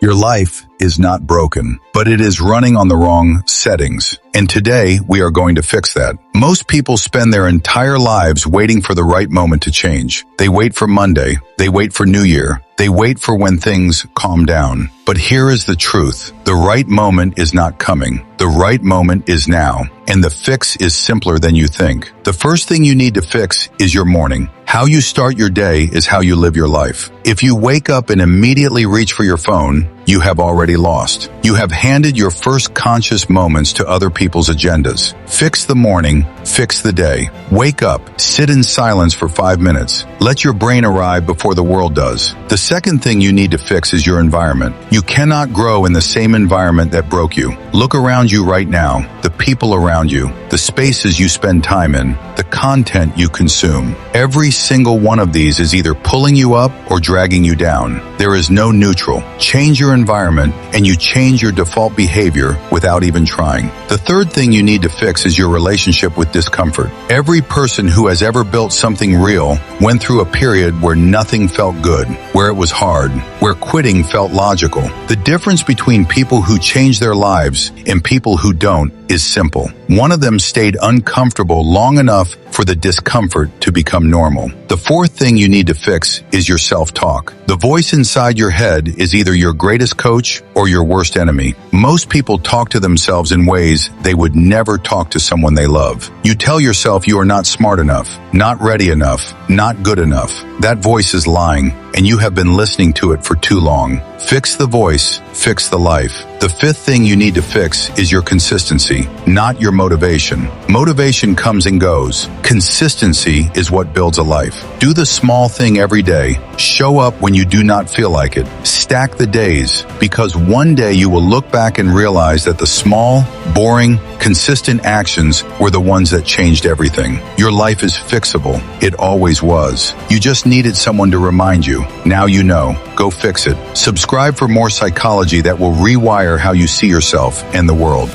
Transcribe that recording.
Your life is not broken, but it is running on the wrong settings. And today, we are going to fix that. Most people spend their entire lives waiting for the right moment to change. They wait for Monday. They wait for New Year. They wait for when things calm down. But here is the truth. The right moment is not coming. The right moment is now. And the fix is simpler than you think. The first thing you need to fix is your morning. How you start your day is how you live your life. If you wake up and immediately reach for your phone, you have already lost. You have handed your first conscious moments to other people's agendas. Fix the morning, fix the day. Wake up, sit in silence for 5 minutes. Let your brain arrive before the world does. The second thing you need to fix is your environment. You cannot grow in the same environment that broke you. Look around you right now, the people around you, the spaces you spend time in, the content you consume. Every single one of these is either pulling you up or dragging you down. There is no neutral. Change your environment and you change your default behavior without even trying. The third thing you need to fix is your relationship with discomfort. Every person who has ever built something real went through a period where nothing felt good, where it was hard, where quitting felt logical. The difference between people who change their lives and people who don't is simple. One of them stayed uncomfortable long enough for the discomfort to become normal. The fourth thing you need to fix is your self-talk. The voice inside your head is either your greatest coach or your worst enemy. Most people talk to themselves in ways they would never talk to someone they love. You tell yourself you are not smart enough, not ready enough, not good enough. That voice is lying, and you have been listening to it for too long. Fix the voice, fix the life. The fifth thing you need to fix is your consistency, not your motivation. Motivation comes and goes. Consistency is what builds a life. Do the small thing every day. Show up when you do not feel like it. Stack the days, because one day you will look back and realize that the small, boring, consistent actions were the ones that changed everything. Your life is fixable. It always was. You just needed someone to remind you. Now you know. Go fix it. Subscribe for more psychology that will rewire how you see yourself and the world.